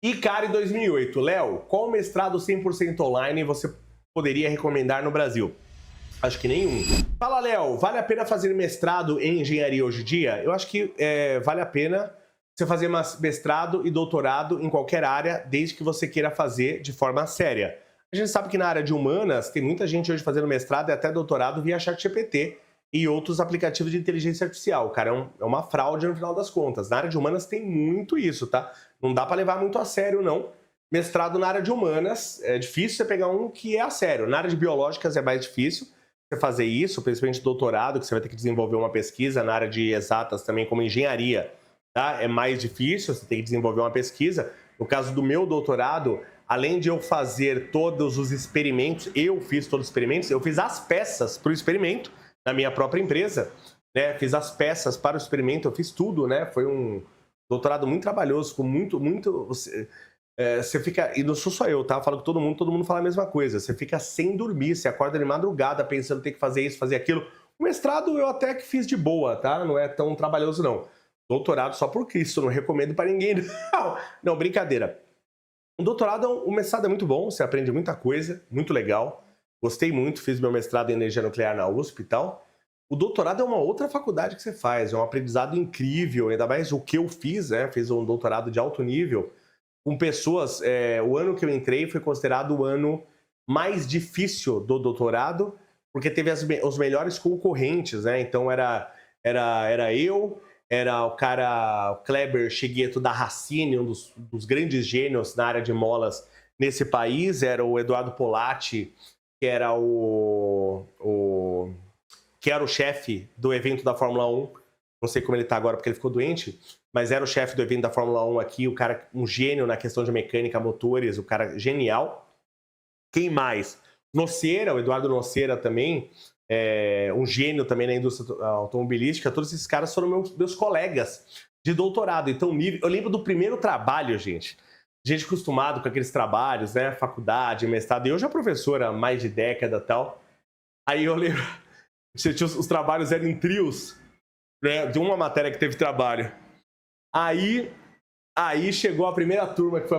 ICARE 2008. Léo, qual mestrado 100% online você poderia recomendar no Brasil? Acho que nenhum. Fala, Léo, vale a pena fazer mestrado em engenharia hoje em dia? Eu acho que vale a pena você fazer mestrado e doutorado em qualquer área, desde que você queira fazer de forma séria. A gente sabe que na área de humanas, tem muita gente hoje fazendo mestrado e até doutorado via ChatGPT e outros aplicativos de inteligência artificial. Cara, é uma fraude no final das contas. Na área de humanas tem muito isso, tá? Não dá para levar muito a sério, não. Mestrado na área de humanas, é difícil você pegar um que é a sério. Na área de biológicas é mais difícil você fazer isso, principalmente doutorado, que você vai ter que desenvolver uma pesquisa. Na área de exatas também, como engenharia, tá? É mais difícil, você tem que desenvolver uma pesquisa. No caso do meu doutorado, além de eu fazer todos os experimentos, eu fiz todos os experimentos, eu fiz as peças para o experimento na minha própria empresa, né? Fiz as peças para o experimento, eu fiz tudo, né? Foi um doutorado muito trabalhoso, com muito... Você fica, e não sou só eu, tá? Eu falo com todo mundo fala a mesma coisa. Você fica sem dormir, você acorda de madrugada pensando tem que fazer isso, fazer aquilo. O mestrado eu até que fiz de boa, tá? Não é tão trabalhoso, não. Doutorado só por Cristo, não recomendo para ninguém, não. Não, brincadeira. O doutorado, o mestrado é muito bom, você aprende muita coisa, muito legal. Gostei muito, fiz meu mestrado em energia nuclear na USP e tal. O doutorado é uma outra faculdade que você faz, é um aprendizado incrível, ainda mais o que eu fiz, né? Fiz um doutorado de alto nível com pessoas. O ano que eu entrei foi considerado o ano mais difícil do doutorado, porque teve os melhores concorrentes, né? Então era eu, era o cara, o Kleber Chigueto da Racine, um dos grandes gênios na área de molas nesse país, era o Eduardo Polatti, que era que era o chefe do evento da Fórmula 1. Não sei como ele está agora porque ele ficou doente, mas era o chefe do evento da Fórmula 1 aqui, o cara, um gênio na questão de mecânica, motores, o cara genial. Quem mais? Nocera, o Eduardo Nocera também, um gênio também na indústria automobilística. Todos esses caras foram meus colegas de doutorado. Então, eu lembro do primeiro trabalho, gente acostumado com aqueles trabalhos, né, faculdade, mestrado, e eu já professor há mais de década e tal. Aí eu lembro, os trabalhos eram em trios, né, de uma matéria que teve trabalho. Aí chegou a primeira turma, que foi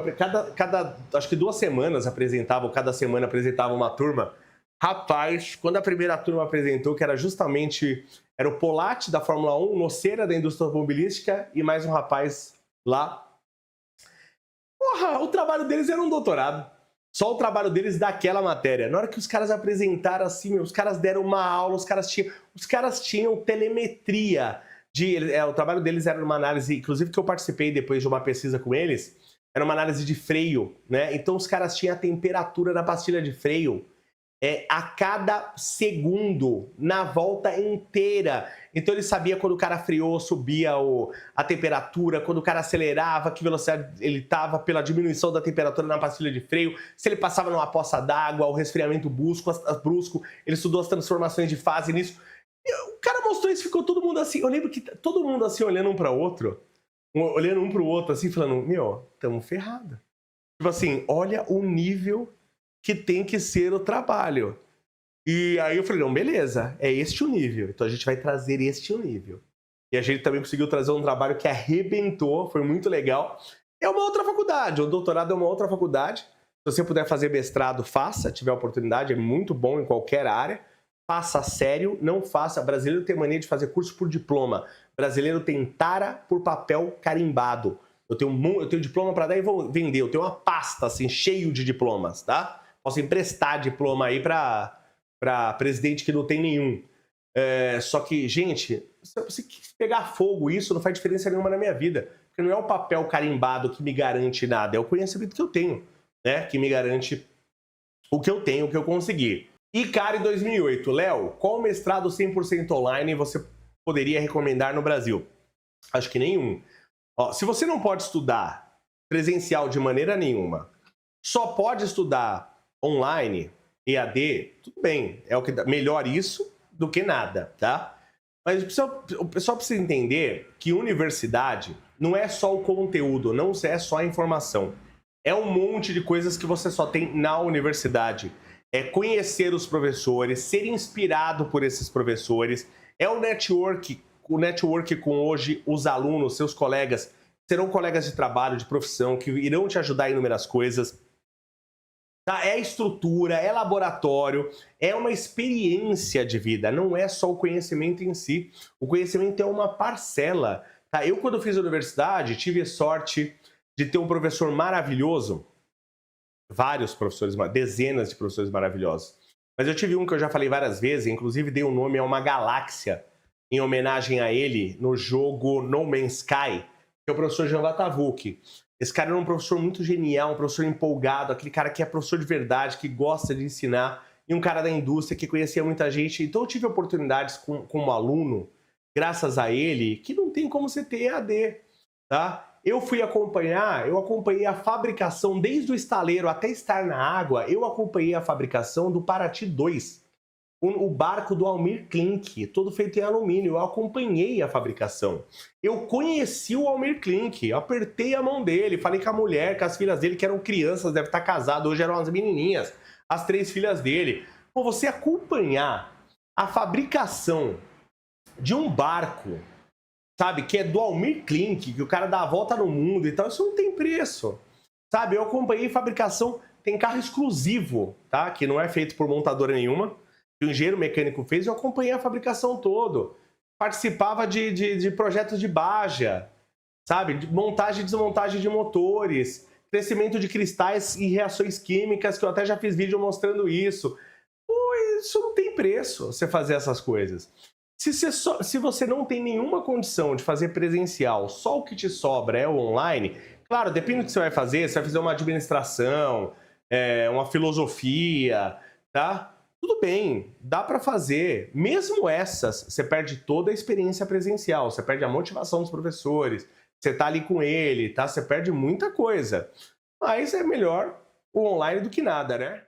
acho que 2 semanas apresentavam, cada semana apresentava uma turma. Rapaz, quando a primeira turma apresentou, que era justamente, era o Polatti da Fórmula 1, Nocera da indústria automobilística e mais um rapaz lá. Porra, o trabalho deles era um doutorado. Só o trabalho deles daquela matéria. Na hora que os caras apresentaram assim, os caras deram uma aula, os caras tinham telemetria. O trabalho deles era uma análise, inclusive que eu participei depois de uma pesquisa com eles, era uma análise de freio, né? Então os caras tinham a temperatura da pastilha de freio a cada segundo, na volta inteira. Então ele sabia quando o cara freou, subia a temperatura, quando o cara acelerava, que velocidade ele estava pela diminuição da temperatura na pastilha de freio, se ele passava numa poça d'água, o resfriamento brusco, ele estudou as transformações de fase nisso. O cara mostrou isso, ficou todo mundo assim. Eu lembro que todo mundo assim, olhando um para o outro, assim, falando, meu, tamo ferrado. Tipo assim, olha o nível que tem que ser o trabalho. E aí eu falei, não, beleza, é este o nível. Então a gente vai trazer este o nível. E a gente também conseguiu trazer um trabalho que arrebentou, foi muito legal. É uma outra faculdade, o doutorado é uma outra faculdade. Se você puder fazer mestrado, faça, tiver oportunidade, é muito bom em qualquer área. Faça sério, não faça. Brasileiro tem mania de fazer curso por diploma. Brasileiro tem tara por papel carimbado. Eu tenho diploma para dar e vou vender. Eu tenho uma pasta assim, cheio de diplomas, tá? Posso emprestar diploma aí para presidente que não tem nenhum. Só que, gente, se pegar fogo isso não faz diferença nenhuma na minha vida. Porque não é o papel carimbado que me garante nada, é o conhecimento que eu tenho, né? Que me garante o que eu tenho, o que eu consegui. ICARE 2008. Léo, qual mestrado 100% online você poderia recomendar no Brasil? Acho que nenhum. Ó, se você não pode estudar presencial de maneira nenhuma, só pode estudar online, EAD, tudo bem. É o que melhor isso do que nada, tá? Mas o pessoal precisa entender que universidade não é só o conteúdo, não é só a informação. É um monte de coisas que você só tem na universidade. É conhecer os professores, ser inspirado por esses professores, é o network com hoje os alunos, seus colegas, serão colegas de trabalho, de profissão, que irão te ajudar em inúmeras coisas. Tá? É estrutura, é laboratório, é uma experiência de vida, não é só o conhecimento em si. O conhecimento é uma parcela. Tá? Eu, quando fiz a universidade, tive a sorte de ter um professor maravilhoso, vários professores, dezenas de professores maravilhosos. Mas eu tive um que eu já falei várias vezes, inclusive dei um nome a uma galáxia em homenagem a ele no jogo No Man's Sky, que é o professor Jean Vatavuk. Esse cara era um professor muito genial, um professor empolgado, aquele cara que é professor de verdade, que gosta de ensinar, e um cara da indústria que conhecia muita gente. Então eu tive oportunidades como aluno, graças a ele, que não tem como você ter EAD, tá? Eu acompanhei a fabricação, desde o estaleiro até estar na água, eu acompanhei a fabricação do Paraty 2, o barco do Almir Klink, todo feito em alumínio. Eu acompanhei a fabricação. Eu conheci o Almir Klink, eu apertei a mão dele, falei com a mulher, com as filhas dele, que eram crianças, deve estar casado, hoje eram as menininhas, as 3 filhas dele. Pô, você acompanhar a fabricação de um barco, sabe, que é do Almir Klink, que o cara dá a volta no mundo e tal, isso não tem preço. Sabe, eu acompanhei fabricação, tem carro exclusivo, tá, que não é feito por montadora nenhuma, que o engenheiro mecânico fez, eu acompanhei a fabricação todo. Participava de projetos de baja, sabe? De montagem e desmontagem de motores, crescimento de cristais e reações químicas, que eu até já fiz vídeo mostrando isso. Pô, isso não tem preço, você fazer essas coisas. Se você não tem nenhuma condição de fazer presencial, só o que te sobra é o online, claro, depende do que você vai fazer uma administração, uma filosofia, tá? Tudo bem, dá para fazer. Mesmo essas, você perde toda a experiência presencial, você perde a motivação dos professores, você tá ali com ele, tá? Você perde muita coisa. Mas é melhor o online do que nada, né?